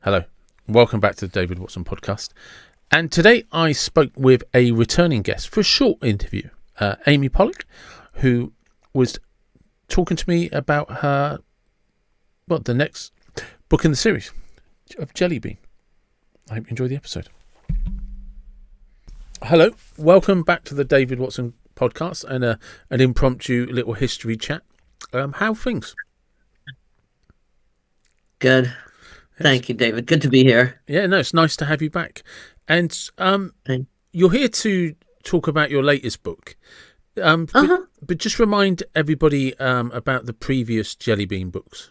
Hello, welcome back to the David Watson podcast. And today I spoke with a returning guest for a short interview, Amy Pollack, who was talking to me about the next book in the series of Jelly Bean. I hope you enjoy the episode. Hello, welcome back to the David Watson podcast and an impromptu little history chat. How are things? Good. Thank you, David. Good to be here. Yeah, no, it's nice to have you back. And you're here to talk about your latest book. But just remind everybody about the previous Jelly Bean books.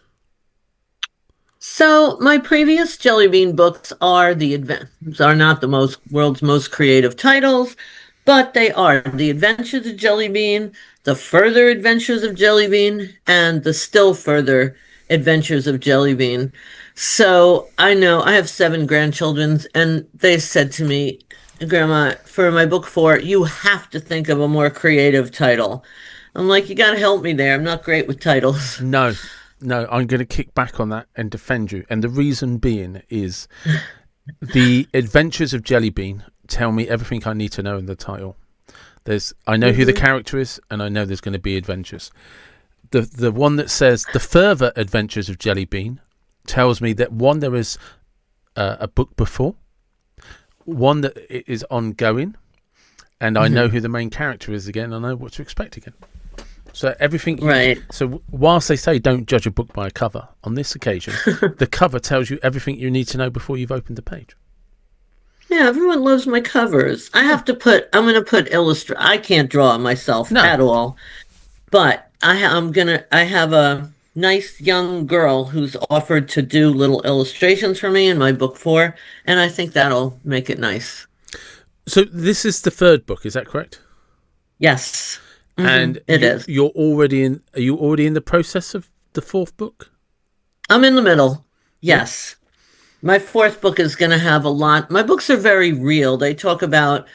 So my previous Jelly Bean books are not the world's most creative titles, but they are The Adventures of Jelly Bean, The Further Adventures of Jelly Bean, and The Still Further Adventures of Jelly Bean. So I know I have 7 grandchildren, and they said to me, Grandma, for my book 4, you have to think of a more creative title. I'm like, you got to help me there. I'm not great with titles. No, I'm going to kick back on that and defend you. And the reason being is The Adventures of Jelly Bean tell me everything I need to know in the title. I know who the character is, and I know there's going to be adventures. The one that says The Further Adventures of Jelly Bean tells me that one, there is a book before, one that is ongoing, and I know who the main character is again. I know what to expect again. So everything, right? So whilst they say don't judge a book by a cover, on this occasion, the cover tells you everything you need to know before you've opened the page. Yeah, everyone loves my covers. I'm going to put I can't draw myself at all, but I have a nice young girl who's offered to do little illustrations for me in my book 4, and I think that'll make it nice. So this is the 3rd book, is that correct? Yes. And it is. Are you already in the process of the 4th book? I'm in the middle. Yes. Yeah. My 4th book is going to have a lot. My books are very real. They deal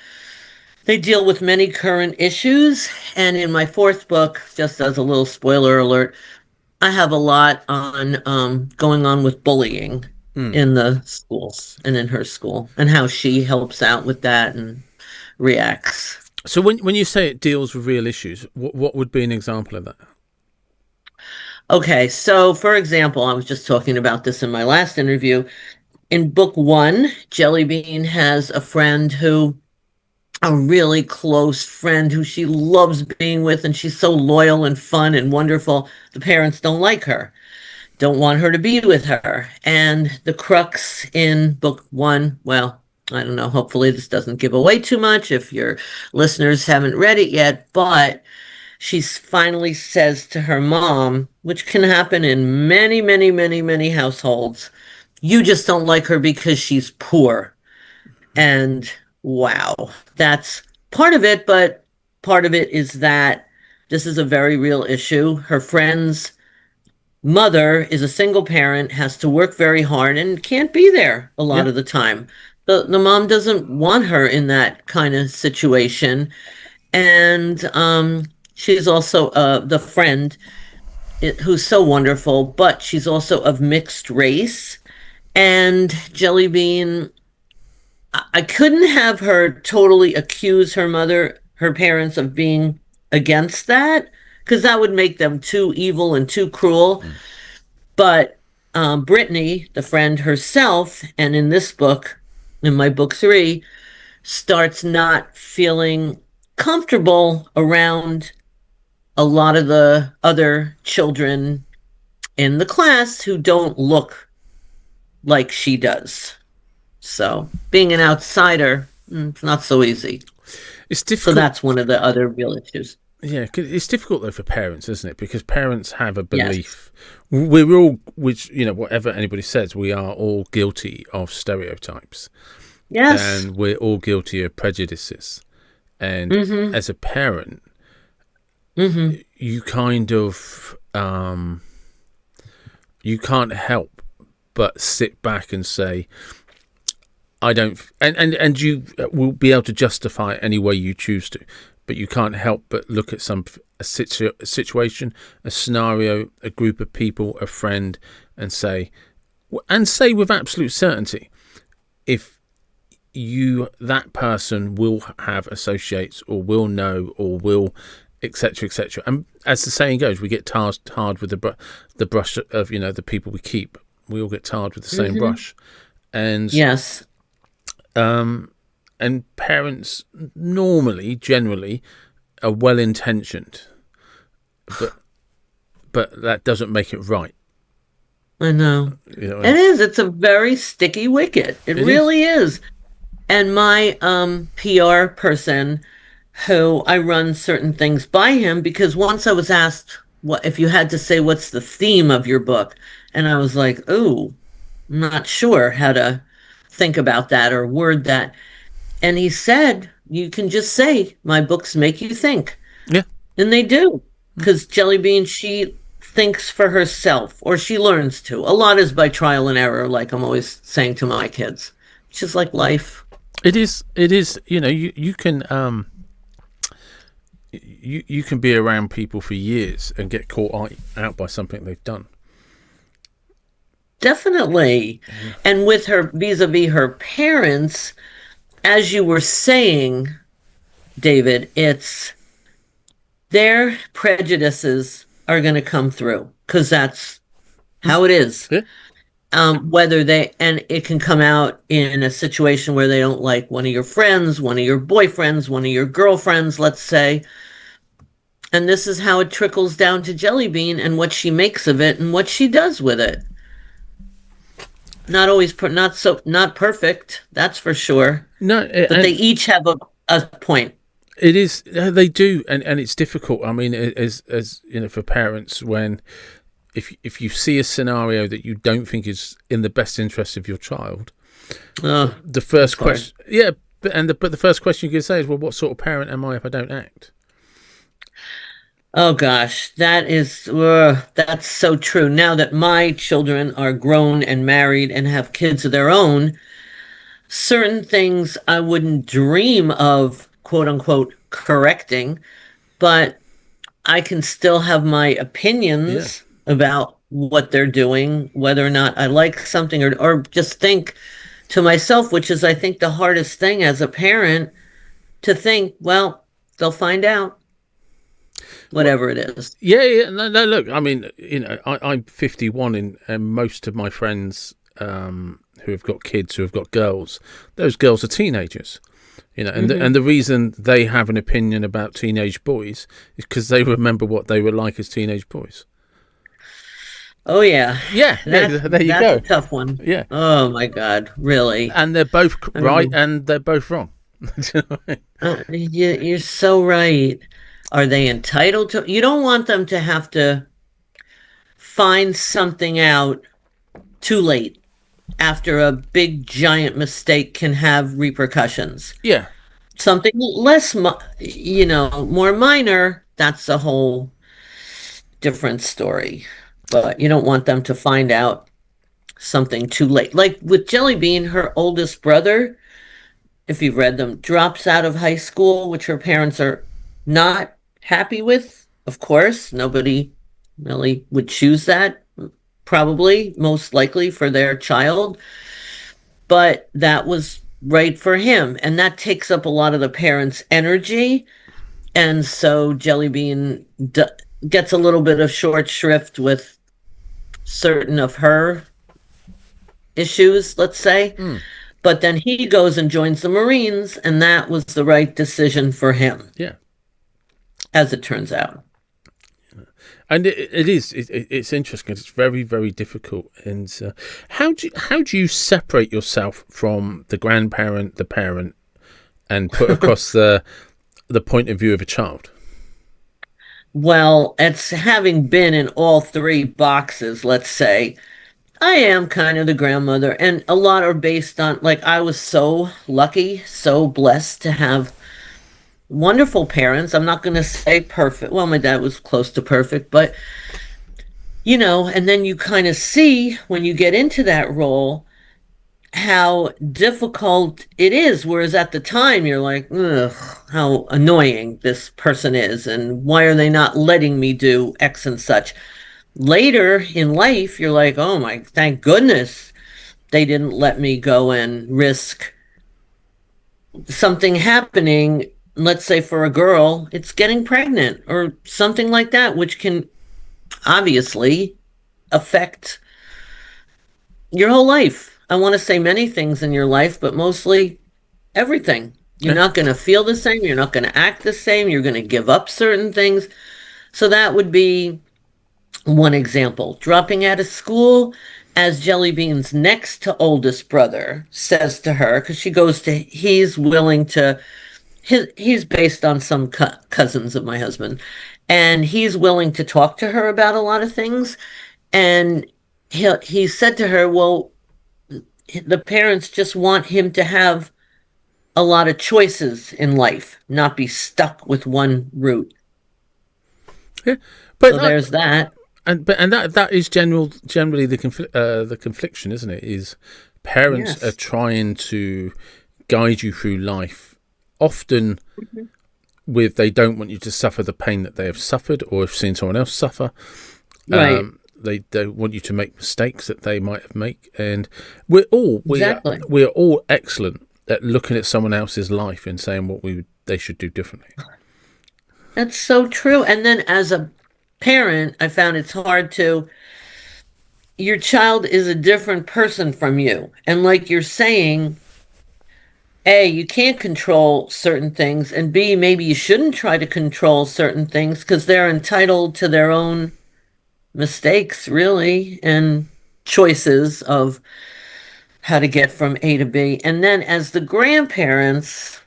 with many current issues. And in my 4th book, just as a little spoiler alert, I have a lot on going on with bullying in the schools and in her school, and how she helps out with that and reacts. So when you say it deals with real issues, what would be an example of that? Okay, so for example, I was just talking about this in my last interview. In book 1, Jelly Bean has a really close friend who she loves being with, and she's so loyal and fun and wonderful. The parents don't like her, don't want her to be with her. And the crux in book 1, well, I don't know, hopefully this doesn't give away too much if your listeners haven't read it yet, but she finally says to her mom, which can happen in many, many, many, many households, you just don't like her because she's poor. And wow, that's part of it, but part of it is that this is a very real issue. Her friend's mother is a single parent, has to work very hard, and can't be there a lot of the time. The mom doesn't want her in that kind of situation. And she's also the friend who's so wonderful, but she's also of mixed race. And Jelly Bean, I couldn't have her totally accuse her parents of being against that, because that would make them too evil and too cruel. But Brittany, the friend herself, and in this book, in my book 3, starts not feeling comfortable around a lot of the other children in the class who don't look like she does. So being an outsider, it's not so easy. It's difficult. So that's one of the other real issues. Yeah, it's difficult though for parents, isn't it? Because parents have a belief. Yes. We're all, whatever anybody says, we are all guilty of stereotypes. Yes. And we're all guilty of prejudices. And as a parent, you kind of, you can't help but sit back and say, I don't, and you will be able to justify it any way you choose to, but you can't help but look at a situation, a scenario, a group of people, a friend, and say, And say with absolute certainty if that person will have associates or will know or will etc etc. And as the saying goes, we get tarred with the brush of the people we keep. We all get tarred with the same Hmm. brush. And Yes. um and parents normally generally are well intentioned, but that doesn't make it right. I know. It And is. It's a very sticky wicket. It it is. really is. And my PR person, who I run certain things by him, because once I was asked what if you had to say what's the theme of your book, and I was like, "Ooh, I'm not sure how to think about that or word that." And he said, "You can just say my books make you think." Yeah. And they do. Because Jelly Bean, she thinks for herself, or she learns to. A lot is by trial and error, like I'm always saying to my kids. It's just like life. It is. It is. You can you can be around people for years and get caught out by something they've done. Definitely. Yeah. And with her vis-a-vis her parents, as you were saying, David, it's their prejudices are going to come through because that's how it is. Yeah. Whether they, and it can come out in a situation where they don't like one of your friends, one of your boyfriends, one of your girlfriends, let's say. And this is how it trickles down to Jelly Bean and what she makes of it and what she does with it. Not always, not perfect, that's for sure. No, But they and each have a point. it is. They do, and it's difficult. I mean, as for parents, when if you see a scenario that you don't think is in the best interest of your child, Oh, the that's first hard. question, yeah, but the first question you can say is, well, what sort of parent am I if I don't act? Oh gosh, that's so true. Now that my children are grown and married and have kids of their own, certain things I wouldn't dream of, quote unquote, correcting, but I can still have my Yeah. opinions about what they're doing, whether or not I like something or just think to myself, which is, I think, the hardest thing as a parent to think, well, they'll find out, Well, whatever it is. yeah, yeah. No, no. Look, I mean, I'm 51, and most of my friends who have got kids, who have got girls, those girls are teenagers. And Hmm. the reason they have an opinion about teenage boys is because they remember what they were like as teenage boys. Oh yeah, Yeah, yeah. There you that's a go. tough one. Yeah, Oh my God, really? and they're both I right, mean, and they're both wrong. Do you know what I mean? you're so right. Are they entitled to? You don't want them to have to find something out too late after a big giant mistake can have repercussions. Yeah. Something less, more minor, that's a whole different story. But you don't want them to find out something too late. Like with Jelly Bean, her oldest brother, if you've read them, drops out of high school, which her parents are not happy with. Of course, nobody really would choose that, probably, most likely for their child. But that was right for him. And that takes up a lot of the parents' energy. And so Jelly Bean gets a little bit of short shrift with certain of her issues, let's say. Mm, But then he goes and joins the Marines, and that was the right decision for him, yeah. as it turns out. And it is. It's interesting. It's very, very difficult. And how do you separate yourself from the grandparent, the parent, and put across the point of view of a child? Well, it's having been in all three boxes, let's say. I am kind of the grandmother, and a lot are based on, like, I was so lucky, so blessed to have wonderful parents. I'm not going to say perfect. Well, my dad was close to perfect, but and then you kind of see when you get into that role how difficult it is. Whereas at the time, you're like, ugh, how annoying this person is, and why are they not letting me do X and such? Later in life, you're like, oh my, thank goodness they didn't let me go and risk something happening. Let's say for a girl, it's getting pregnant or something like that, which can obviously affect your whole life. I want to say many things in your life, but mostly everything. You're Yeah, not going to feel the same. You're not going to act the same. You're going to give up certain things. So that would be one example. Dropping out of school as Jellybean's next to oldest brother says to her, because she goes to, he's willing to, he's based on some cousins of my husband, and he's willing to talk to her about a lot of things. And he said to her, well, the parents just want him to have a lot of choices in life, not be stuck with one route. yeah. But So there's that. and that is generally the confliction, isn't it? Is parents are Yes. trying to guide you through life, often Mhm. with they don't want you to suffer the pain that they have suffered or have seen someone else suffer. Right. They don't want you to make mistakes that they might have made, and we're all Exactly. we're all excellent at looking at someone else's life and saying what they should do differently. That's so true. And then as a parent, I found it's hard to, your child is a different person from you. And like you're saying, A, you can't control certain things, and B, maybe you shouldn't try to control certain things because they're entitled to their own mistakes, really, and choices of how to get from A to B. And then as the grandparents,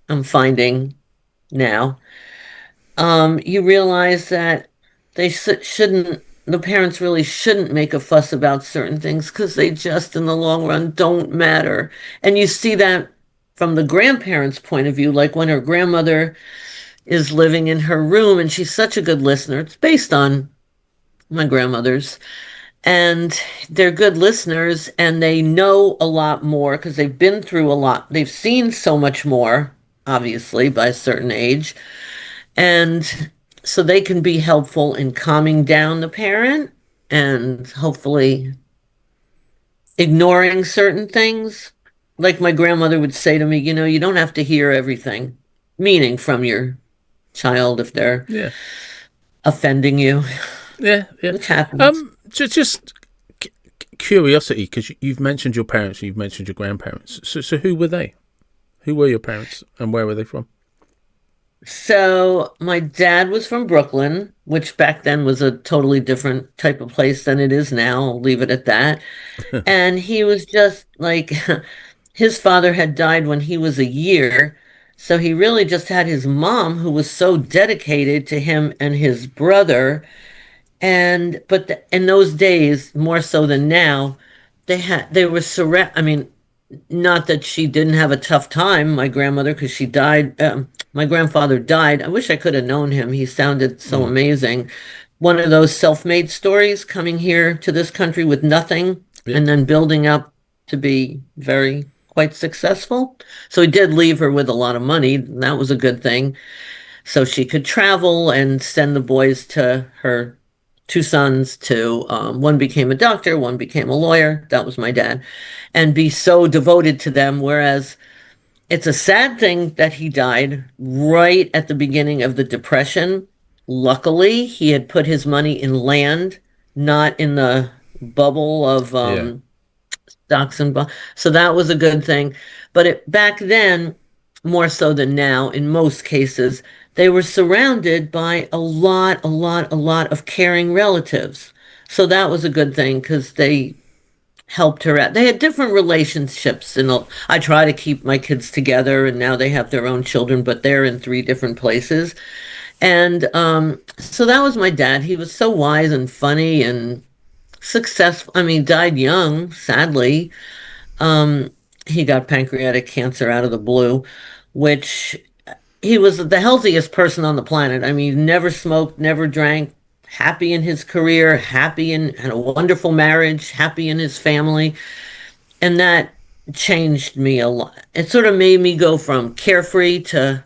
I'm finding now, you realize that shouldn't, the parents really shouldn't make a fuss about certain things because they just, in the long run, don't matter. And you see that from the grandparents' point of view, like when her grandmother is living in her room and she's such a good listener. It's based on my grandmother's, and they're good listeners and they know a lot more because they've been through a lot. They've seen so much more, obviously, by a certain age. And so they can be helpful in calming down the parent and hopefully ignoring certain things. Like my grandmother would say to me, you know, you don't have to hear everything, meaning from your child if they're Yeah, offending you, yeah, yeah. which happens. Just curiosity, because you've mentioned your parents, you've mentioned your grandparents. So who were they? Who were your parents, and where were they from? So my dad was from Brooklyn, which back then was a totally different type of place than it is now. I'll leave it at that. And he was just like, his father had died when he was a year. So he really just had his mom, who was so dedicated to him and his brother. And, but in those days, more so than now, they were I mean, not that she didn't have a tough time, my grandmother, because she died. My grandfather died. I wish I could have known him. He sounded so Mm, amazing. One of those self-made stories, coming here to this country with nothing yeah, and then building up to be very quite successful. So he did leave her with a lot of money, and that was a good thing. So she could travel and send the boys to her two sons to, one became a doctor, one became a lawyer. That was my dad, and be so devoted to them. Whereas it's a sad thing that he died right at the beginning of the Depression. Luckily, he had put his money in land, not in the bubble of yeah, stocks and bonds. So that was a good thing. But back then, more so than now, in most cases, they were surrounded by a lot of caring relatives. So that was a good thing because they helped her out. They had different relationships, and I try to keep my kids together, and now they have their own children, but they're in three different places. And so that was my dad. He was so wise and funny and successful. I mean, died young, sadly. Um, he got pancreatic cancer out of the blue, which he was the healthiest person on the planet. I mean, never smoked, never drank, happy in his career, happy in had a wonderful marriage, happy in his family. And that changed me a lot. It sort of made me go from carefree to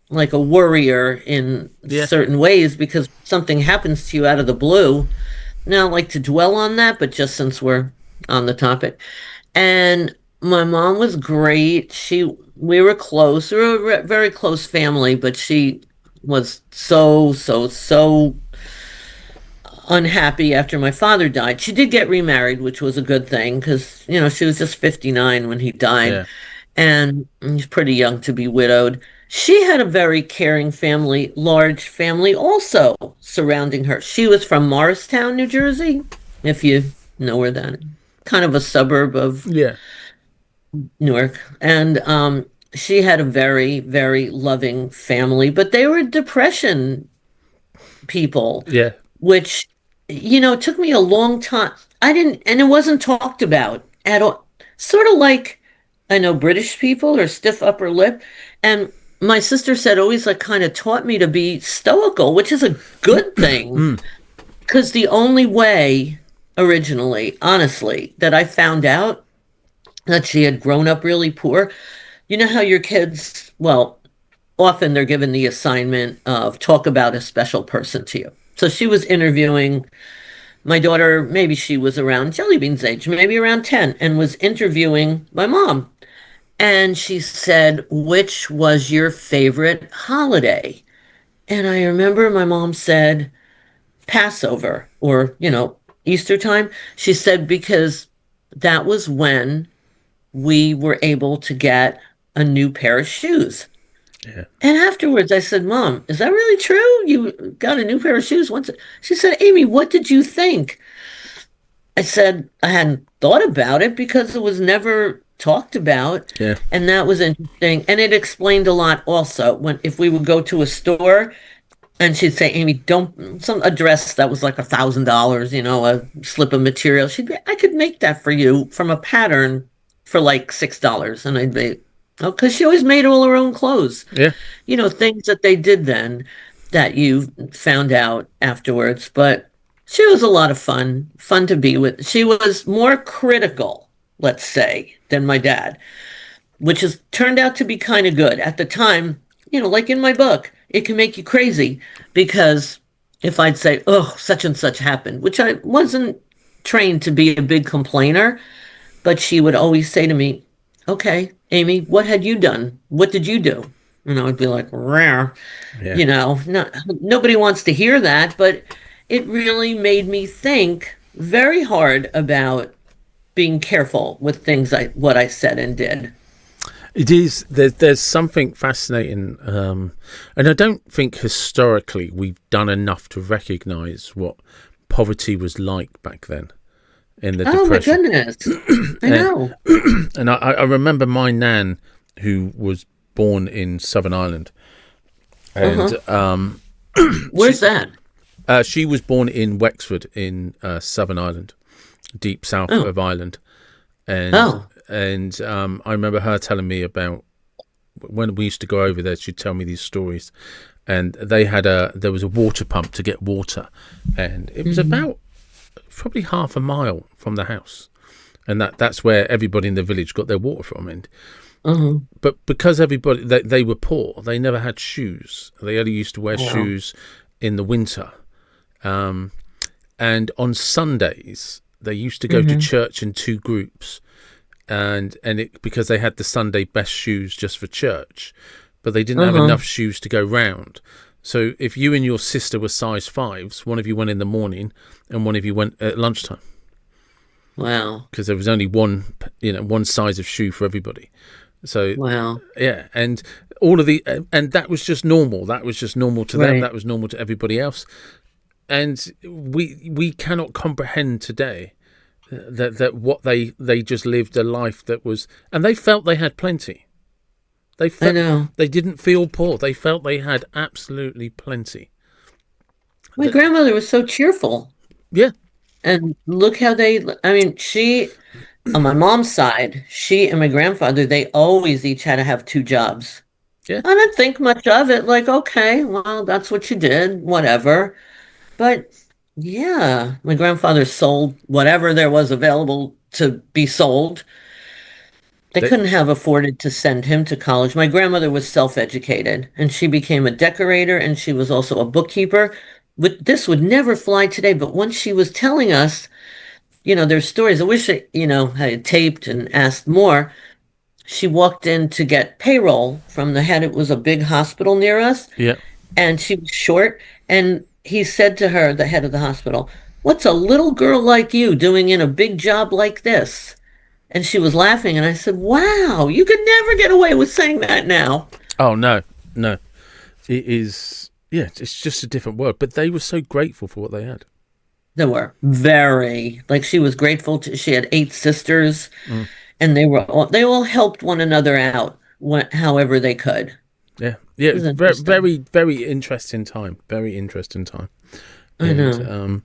like a worrier in Yeah, certain ways because something happens to you out of the blue. Now, I don't like to dwell on that, but just since we're on the topic. And my mom was great. We were close. We were a very close family, but she was so unhappy after my father died. She did get remarried, which was a good thing because, she was just 59 when he died, yeah, and he's pretty young to be widowed. She had a very caring family, large family also surrounding her. She was from Morristown, New Jersey, if you know where that is. Kind of a suburb of yeah, Newark. And she had a very, very loving family, but they were depression people, yeah, which, it took me a long time. I didn't, and it wasn't talked about at all. Sort of like I know British people are stiff upper lip. And my sister said always like kind of taught me to be stoical, which is a good thing. mm, Because the only way originally, honestly, that I found out that she had grown up really poor, you know how your kids, well, often they're given the assignment of talk about a special person to you. So she was interviewing my daughter, maybe she was around Jelly Bean's age, maybe around 10, and was interviewing my mom. And she said, which was your favorite holiday? And I remember my mom said, Passover or, Easter time. She said, because that was when we were able to get a new pair of shoes. yeah, And afterwards, I said, Mom, is that really true? You got a new pair of shoes once? She said, Amy, what did you think? I said, I hadn't thought about it because it was never talked about. yeah, And that was interesting. And it explained a lot also when if we would go to a store and she'd say, Amy, don't some a dress that was like $1,000, a slip of material. She'd be, I could make that for you from a pattern for like $6. And I'd be, oh, because she always made all her own clothes. yeah. Things that they did then that you found out afterwards. But she was a lot of fun to be with. She was more critical, let's say, than my dad, which has turned out to be kind of good. At the time, like in my book, it can make you crazy because if I'd say, oh, such and such happened, which I wasn't trained to be a big complainer, but she would always say to me, okay, Amy, what had you done? What did you do? And I would be like, rare, Yeah. nobody wants to hear that, but it really made me think very hard about being careful with what I said and did. It is. There's something fascinating, and I don't think historically we've done enough to recognise what poverty was like back then in the Oh my Depression. goodness. I And, know. and I remember my nan, who was born in Southern Ireland, Uh-huh. and Where's that? she was born in Wexford in Southern Ireland, deep south Oh, of Ireland, and oh. I remember her telling me about when we used to go over there. She'd tell me these stories, and there was a water pump to get water, and it was Hmm. about probably half a mile from the house, and that's where everybody in the village got their water from. And Uh-huh. but because everybody they were poor, they never had shoes. They only used to wear Wow. shoes in the winter. Um, and on Sundays they used to go to Hmm. church in two groups, and it because they had the Sunday best shoes just for church, but they didn't have Uh-huh. enough shoes to go round. So if you and your sister were size fives, one of you went in the morning and one of you went at lunchtime Wow. because there was only one size of shoe for everybody. So Wow. yeah, and all of the and that was just normal. That was just normal to them. Right. That was normal to everybody else. And we cannot comprehend today that what they just lived a life that was, and they felt they had plenty. They I felt know. they didn't feel poor. They felt they had absolutely plenty. My That grandmother was so cheerful. yeah, And look how I mean, on my mom's side, she and my grandfather, they always each had to have two jobs. yeah, I didn't think much of it. Like, okay, well, that's what you did, whatever. But yeah, my grandfather sold whatever there was available to be sold. They They, couldn't have afforded to send him to college. My grandmother was self-educated and she became a decorator and she was also a bookkeeper. But this would never fly today. But once she was telling us, there's stories. I wish I had taped and asked more. She walked in to get payroll from the head. It was a big hospital near us, yeah. and she was short. And he said to her, the head of the hospital, "What's a little girl like you doing in a big job like this?" And she was laughing, and I said, "Wow, you could never get away with saying that now." Oh no, no. It is. Yeah, it's just a different world. But they were so grateful for what they had. They were very, like she was grateful to, she had eight sisters, Mm. and they all helped one another out, however they could. It Yeah, yeah. was Very, interesting. very, very interesting time. Very interesting time. I And know.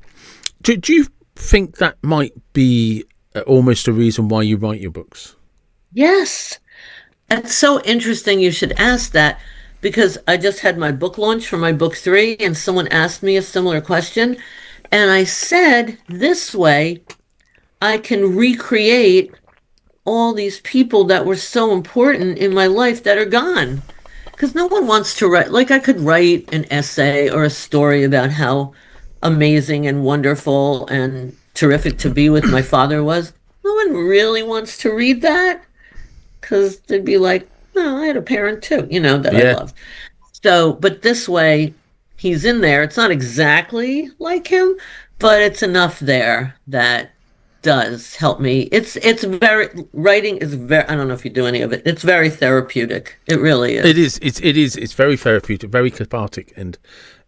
do you think that might be almost a reason why you write your books? Yes. It's so interesting you should ask that because I just had my book launch for my book three, and someone asked me a similar question. And I said, this way I can recreate all these people that were so important in my life that are gone. Because no one wants to write, like, I could write an essay or a story about how amazing and wonderful and terrific to be with my father was. No one really wants to read that because they'd be like, no, I had a parent too, that I Yeah, loved. So, but this way, he's in there. It's not exactly like him, but it's enough there that does help me. It's very writing is very, I don't know if you do any of it. It's very therapeutic. It really it is. is. It is. It's very therapeutic, very cathartic, and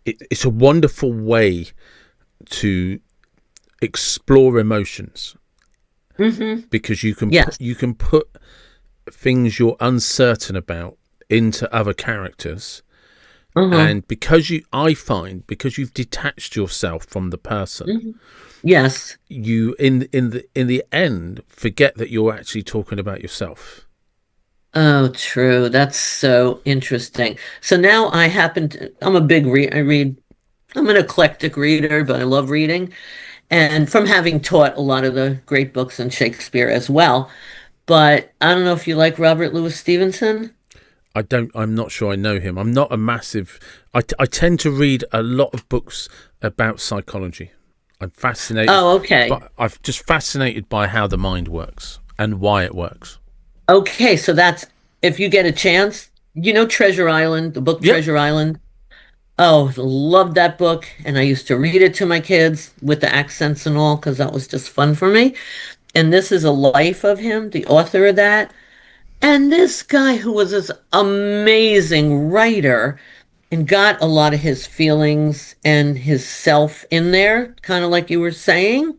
it's a wonderful way to explore emotions because Yes. you can put things you're uncertain about into other characters, Uh-huh. and because you I find because you've detached yourself from the person, hmm Yes. you in the end forget that you're actually talking about yourself. Oh, true. That's so interesting. So now I'm a big I read, I'm an eclectic reader, but I love reading. And from having taught a lot of the great books in Shakespeare as well. But I don't know if you like Robert Louis Stevenson. I'm not sure I know him. I'm not a massive. I tend to read a lot of books about psychology. I'm fascinated, Oh, okay. but I'm just fascinated by how the mind works and why it works. Okay, so that's if you get a chance, Treasure Island, the book Yep. Treasure Island. Oh, loved that book. And I used to read it to my kids with the accents and all because that was just fun for me. And this is a life of him, the author of that. And this guy who was this amazing writer and got a lot of his feelings and his self in there, kind of like you were saying.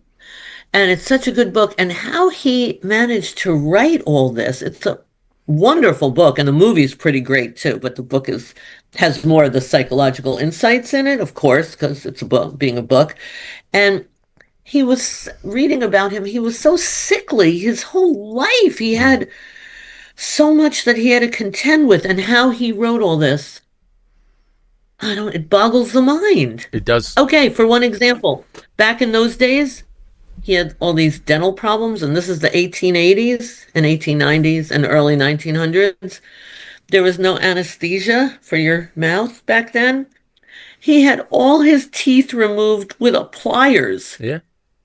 And it's such a good book. And how he managed to write all this, it's a wonderful book. And the movie's pretty great too, but the book has more of the psychological insights in it, of course, because it's a book, being a book. And he was reading about him, he was so sickly his whole life. He Mm. had so much that he had to contend with, and how he wrote all this. It boggles the mind. It does. Okay, for one example, back in those days, he had all these dental problems, and this is the 1880s and 1890s and early 1900s. There was no anesthesia for your mouth back then. He had all his teeth removed with a pliers. Yeah.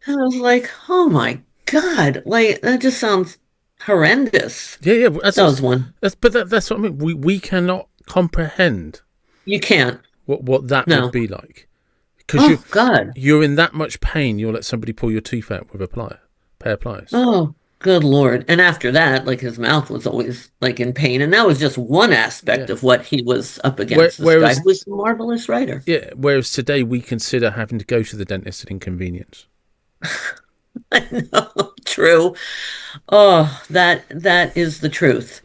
And I was like, oh my God, like that just sounds horrendous. Yeah. Yeah. That was one. That's what I mean. We cannot comprehend You can't. what that would No. be like because Oh God. you're in that much pain. You'll let somebody pull your teeth out with a pair of pliers. Oh, good Lord. And after that, like his mouth was always like in pain. And that was just one aspect Yeah. of what he was up against. This guy Whereas who was a marvelous writer. Yeah, whereas today we consider having to go to the dentist an inconvenience. I know. True. Oh, that is the truth.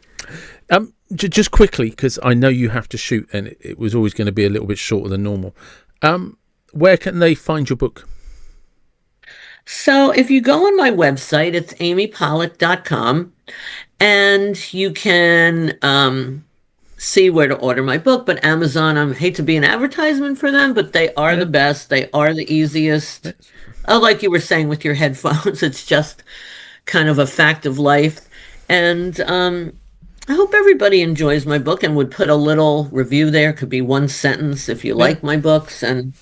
Just quickly, because I know you have to shoot, and it was always going to be a little bit shorter than normal. Um, where can they find your book? So if you go on my website, it's amypollack.com, and you can see where to order my book. But Amazon, I hate to be an advertisement for them, but they are Yeah, the best. They are the easiest. Oh, like you were saying with your headphones, it's just kind of a fact of life. And I hope everybody enjoys my book and would put a little review there. Could be one sentence if you Yeah. like my books. And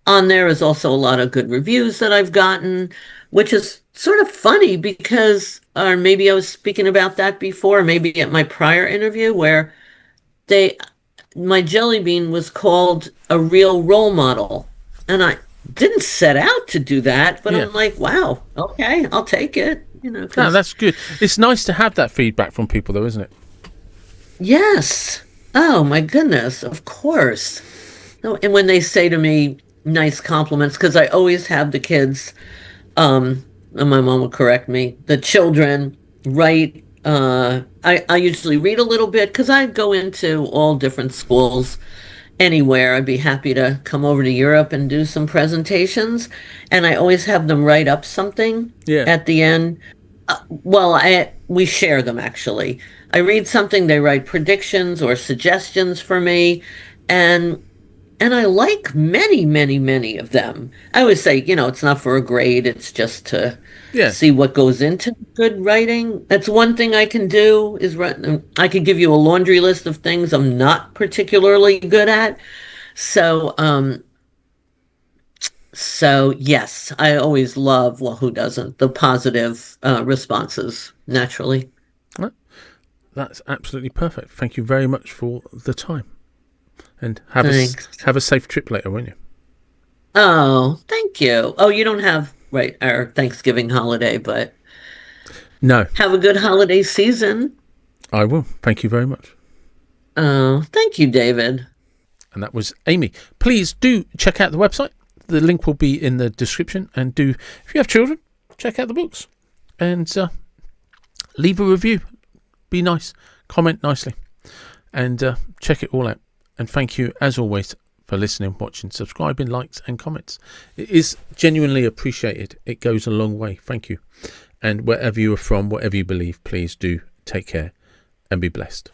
on there is also a lot of good reviews that I've gotten, which is sort of funny because, or maybe I was speaking about that before, maybe at my prior interview where they, my jelly bean was called a real role model. And I didn't set out to do that, but Yeah. I'm like, wow, okay, I'll take it, No, because that's good. It's nice to have that feedback from people, though, isn't it? yes. Oh my goodness, of course. No, and when they say to me nice compliments, because I always have the kids, and my mom will correct me, the children write, I usually read a little bit because I go into all different schools anywhere. I'd be happy to come over to Europe and do some presentations. And I always have them write up something Yeah. at the end. Well, we share them actually. I read something, they write predictions or suggestions for me, and I like many, many, many of them. I always say, it's not for a grade, it's just to Yeah. see what goes into good writing. That's one thing I can do is write. I could give you a laundry list of things I'm not particularly good at. So, so yes, I always love, well, who doesn't, the positive responses naturally. Right. That's absolutely perfect. Thank you very much for the time. And Thanks. have a safe trip later, won't you? Oh, thank you. Oh, you don't have, right, our Thanksgiving holiday, but No, have a good holiday season. I will. Thank you very much. Oh, thank you, David. And that was Amy. Please do check out the website. The link will be in the description. And do, if you have children, check out the books. And leave a review. Be nice. Comment nicely. And check it all out. And thank you, as always, for listening, watching, subscribing, likes and comments. It is genuinely appreciated. It goes a long way. Thank you. And wherever you are from, whatever you believe, please do take care and be blessed.